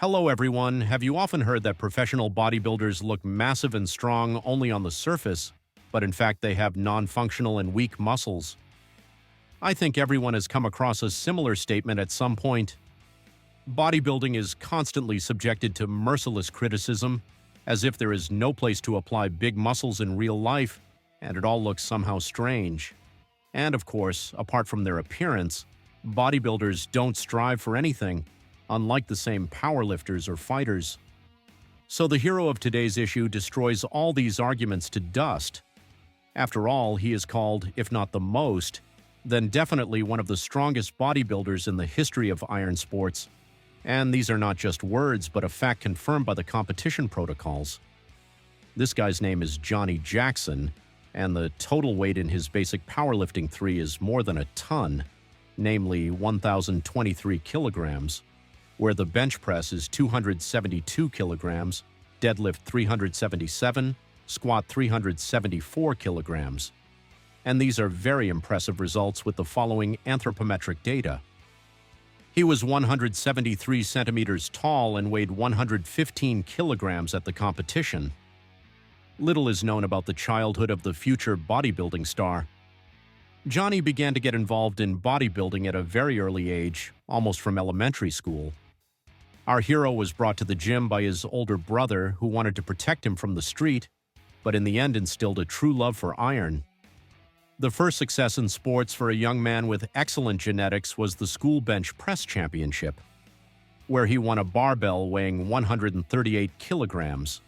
Hello everyone. Have you often heard that professional bodybuilders look massive and strong only on the surface, but in fact they have non-functional and weak muscles? I think everyone has come across a similar statement at some point. Bodybuilding is constantly subjected to merciless criticism, as if there is no place to apply big muscles in real life, and it all looks somehow strange. And of course, apart from their appearance, bodybuilders don't strive for anything, unlike the same powerlifters or fighters. So the hero of today's issue destroys all these arguments to dust. After all, he is called, if not the most, then definitely one of the strongest bodybuilders in the history of iron sports. And these are not just words, but a fact confirmed by the competition protocols. This guy's name is Johnnie Jackson, and the total weight in his basic powerlifting 3 is more than a ton, namely 1,023 kilograms, where the bench press is 272 kilograms, deadlift 377, squat 374 kilograms. And these are very impressive results with the following anthropometric data. He was 173 centimeters tall and weighed 115 kilograms at the competition. Little is known about the childhood of the future bodybuilding star. Johnnie began to get involved in bodybuilding at a very early age, almost from elementary school. Our hero was brought to the gym by his older brother, who wanted to protect him from the street, but in the end instilled a true love for iron. The first success in sports for a young man with excellent genetics was the school bench press championship, where he won a barbell weighing 138 kilograms.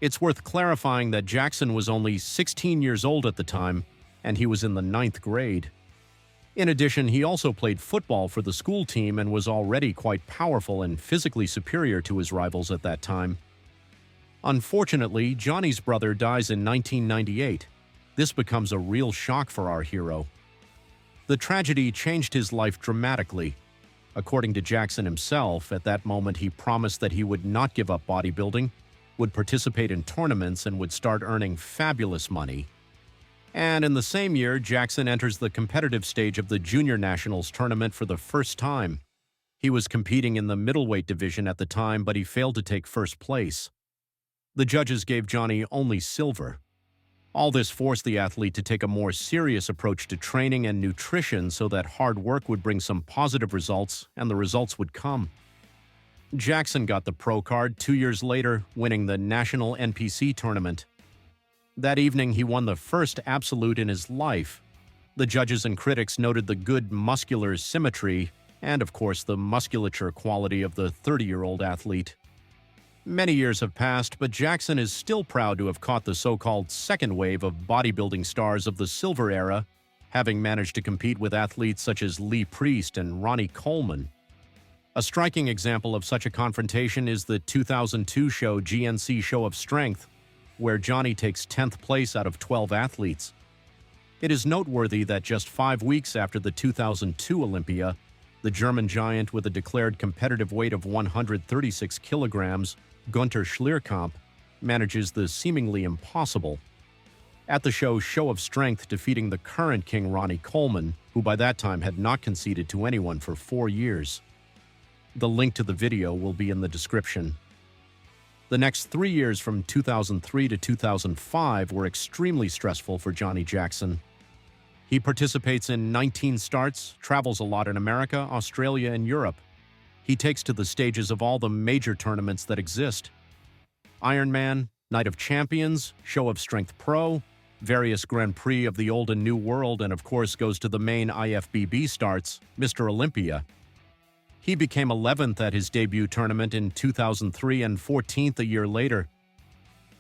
It's worth clarifying that Jackson was only 16 years old at the time, and he was in the 9th grade. In addition, he also played football for the school team and was already quite powerful and physically superior to his rivals at that time. Unfortunately, Johnnie's brother dies in 1998. This becomes a real shock for our hero. The tragedy changed his life dramatically. According to Jackson himself, at that moment he promised that he would not give up bodybuilding, would participate in tournaments, and would start earning fabulous money. And in the same year, Jackson enters the competitive stage of the Junior Nationals tournament for the first time. He was competing in the middleweight division at the time, but he failed to take first place. The judges gave Johnnie only silver. All this forced the athlete to take a more serious approach to training and nutrition so that hard work would bring some positive results, and the results would come. Jackson got the pro card 2 years later, winning the National NPC tournament. That evening, he won the first absolute in his life. The judges and critics noted the good muscular symmetry and, of course, the musculature quality of the 30-year-old athlete. Many years have passed, but Jackson is still proud to have caught the so-called second wave of bodybuilding stars of the silver era, having managed to compete with athletes such as Lee Priest and Ronnie Coleman. A striking example of such a confrontation is the 2002 show GNC Show of Strength, where Johnnie takes 10th place out of 12 athletes. It is noteworthy that just 5 weeks after the 2002 Olympia, the German giant with a declared competitive weight of 136 kilograms, Gunther Schlierkamp, manages the seemingly impossible. At the Show of Strength, defeating the current king Ronnie Coleman, who by that time had not conceded to anyone for 4 years. The link to the video will be in the description. The next 3 years from 2003 to 2005 were extremely stressful for Johnnie Jackson. He participates in 19 starts, travels a lot in America, Australia, and Europe. He takes to the stages of all the major tournaments that exist: Ironman, Night of Champions, Show of Strength Pro, various Grand Prix of the Old and New World, and of course goes to the main IFBB starts, Mr. Olympia. He became 11th at his debut tournament in 2003 and 14th a year later.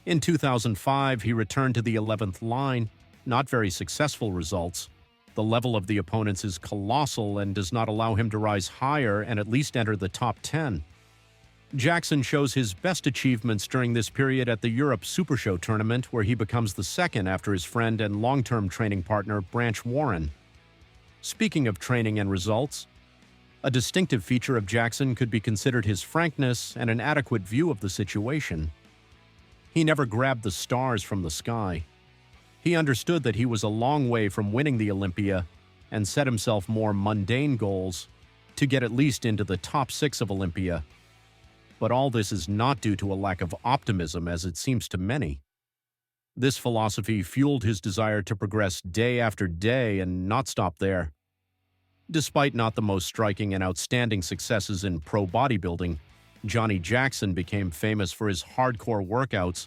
In 2005, he returned to the 11th line. Not very successful results. The level of the opponents is colossal and does not allow him to rise higher and at least enter the top 10. Jackson shows his best achievements during this period at the Europe Super Show tournament, where he becomes the second after his friend and long-term training partner Branch Warren. Speaking of training and results, a distinctive feature of Jackson could be considered his frankness and an adequate view of the situation. He never grabbed the stars from the sky. He understood that he was a long way from winning the Olympia and set himself more mundane goals to get at least into the top 6 of Olympia. But all this is not due to a lack of optimism, as it seems to many. This philosophy fueled his desire to progress day after day and not stop there. Despite not the most striking and outstanding successes in pro bodybuilding, Johnnie Jackson became famous for his hardcore workouts,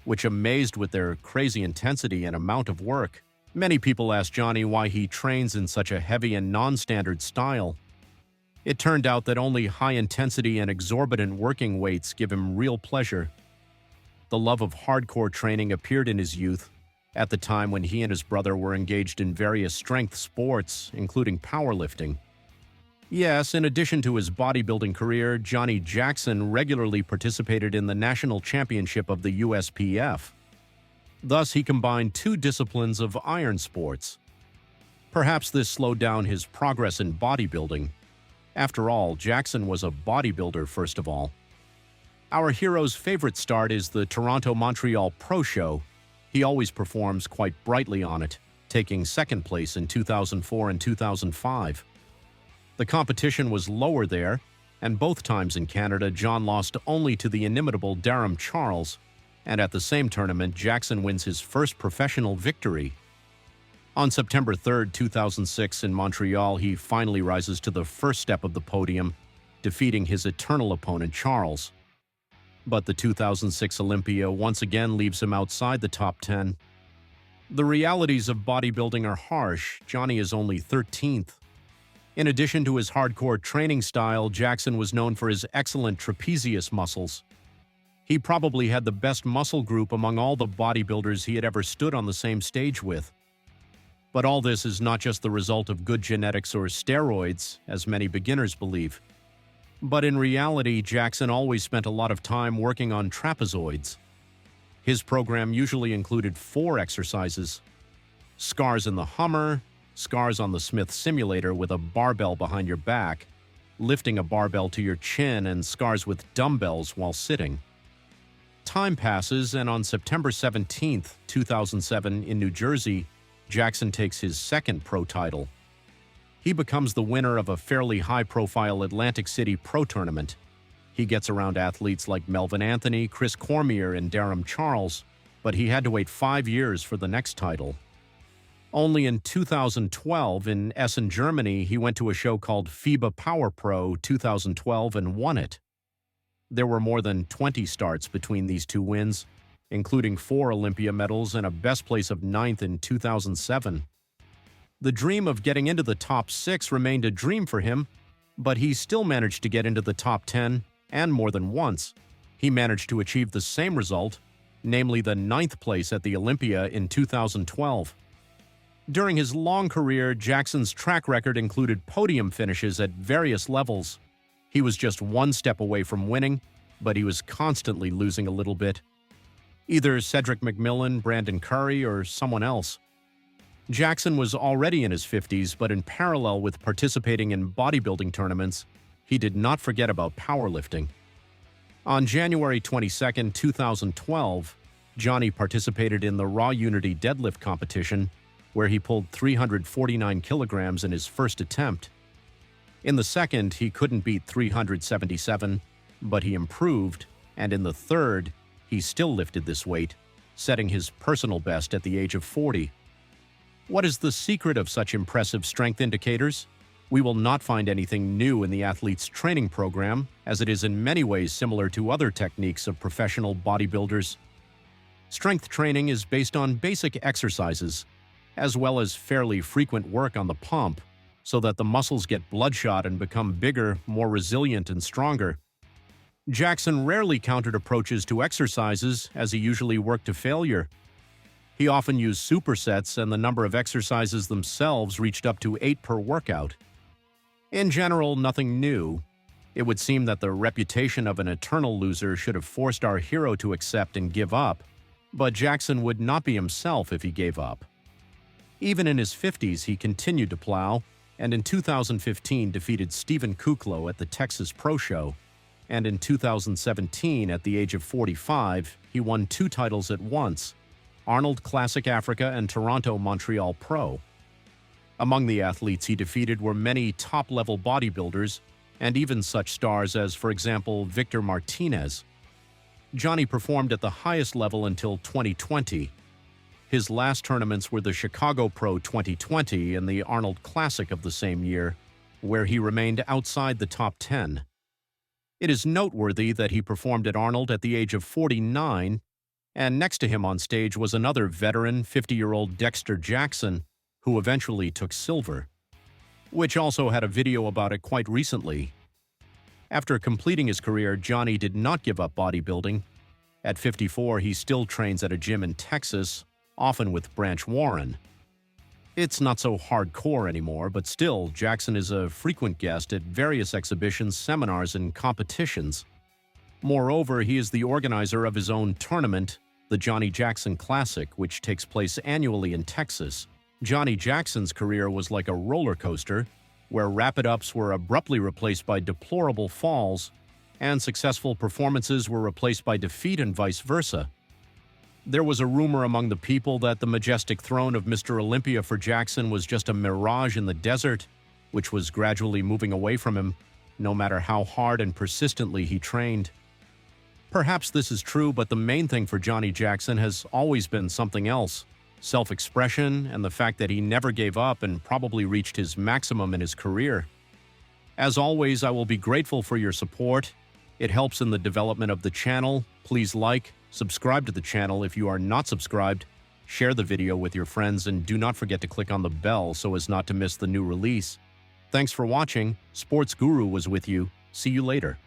which amazed with their crazy intensity and amount of work. Many people ask Johnnie why he trains in such a heavy and non-standard style. It turned out that only high intensity and exorbitant working weights give him real pleasure. The love of hardcore training appeared in his youth, at the time when he and his brother were engaged in various strength sports, including powerlifting. Yes, in addition to his bodybuilding career, Johnnie Jackson regularly participated in the national championship of the USPF. Thus, he combined two disciplines of iron sports. Perhaps this slowed down his progress in bodybuilding. After all, Jackson was a bodybuilder first of all. Our hero's favorite start is the Toronto-Montreal Pro Show. He always performs quite brightly on it, taking second place in 2004 and 2005. The competition was lower there, and both times in Canada, John lost only to the inimitable Darren Charles, and at the same tournament, Jackson wins his first professional victory. On September 3, 2006, in Montreal, he finally rises to the first step of the podium, defeating his eternal opponent, Charles. But the 2006 Olympia once again leaves him outside the top 10. The realities of bodybuilding are harsh. Johnnie is only 13th. In addition to his hardcore training style, Jackson was known for his excellent trapezius muscles. He probably had the best muscle group among all the bodybuilders he had ever stood on the same stage with. But all this is not just the result of good genetics or steroids, as many beginners believe. But in reality, Jackson always spent a lot of time working on trapezoids. His program usually included 4 exercises: scars in the Hummer, scars on the Smith simulator with a barbell behind your back, lifting a barbell to your chin, and scars with dumbbells while sitting. Time passes, and on September 17, 2007, in New Jersey, Jackson takes his second pro title. He becomes the winner of a fairly high-profile Atlantic City pro tournament. He gets around athletes like Melvin Anthony, Chris Cormier, and Darren Charles, but he had to wait 5 years for the next title. Only in 2012, in Essen, Germany, he went to a show called FIBA Power Pro 2012 and won it. There were more than 20 starts between these two wins, including 4 Olympia medals and a best place of 9th in 2007. The dream of getting into the top 6 remained a dream for him, but he still managed to get into the top 10, and more than once. He managed to achieve the same result, namely the 9th place at the Olympia in 2012. During his long career, Jackson's track record included podium finishes at various levels. He was just one step away from winning, but he was constantly losing a little bit. Either Cedric McMillan, Brandon Curry, or someone else. Jackson was already in his 50s, but in parallel with participating in bodybuilding tournaments, he did not forget about powerlifting. On January 22, 2012, Johnnie participated in the Raw Unity deadlift competition, where he pulled 349 kilograms in his first attempt. In the second, he couldn't beat 377, but he improved, and in the third, he still lifted this weight, setting his personal best at the age of 40. What is the secret of such impressive strength indicators? We will not find anything new in the athlete's training program, as it is in many ways similar to other techniques of professional bodybuilders. Strength training is based on basic exercises, as well as fairly frequent work on the pump, so that the muscles get bloodshot and become bigger, more resilient, and stronger. Jackson rarely countered approaches to exercises, as he usually worked to failure. He often used supersets, and the number of exercises themselves reached up to 8 per workout. In general, nothing new. It would seem that the reputation of an eternal loser should have forced our hero to accept and give up, but Jackson would not be himself if he gave up. Even in his 50s, he continued to plow, and in 2015 defeated Stephen Kuklo at the Texas Pro Show, and in 2017, at the age of 45, he won 2 titles at once, Arnold Classic Africa and Toronto Montreal Pro. Among the athletes he defeated were many top-level bodybuilders, and even such stars as, for example, Victor Martinez. Johnny performed at the highest level until 2020. His last tournaments were the Chicago Pro 2020 and the Arnold Classic of the same year, where he remained outside the top 10. It is noteworthy that he performed at Arnold at the age of 49, and next to him on stage was another veteran, 50-year-old Dexter Jackson, who eventually took silver, which also had a video about it quite recently. After completing his career, Johnny did not give up bodybuilding. At 54, he still trains at a gym in Texas, often with Branch Warren. It's not so hardcore anymore, but still, Jackson is a frequent guest at various exhibitions, seminars, and competitions. Moreover, he is the organizer of his own tournament, the Johnnie Jackson Classic, which takes place annually in Texas. Johnnie Jackson's career was like a roller coaster, where rapid ups were abruptly replaced by deplorable falls, and successful performances were replaced by defeat and vice versa. There was a rumor among the people that the majestic throne of Mr. Olympia for Jackson was just a mirage in the desert, which was gradually moving away from him, no matter how hard and persistently he trained. Perhaps this is true, but the main thing for Johnnie Jackson has always been something else: self-expression and the fact that he never gave up and probably reached his maximum in his career. As always, I will be grateful for your support. It helps in the development of the channel. Please like, subscribe to the channel if you are not subscribed, share the video with your friends, and do not forget to click on the bell so as not to miss the new release. Thanks for watching. Sports Guru was with you. See you later.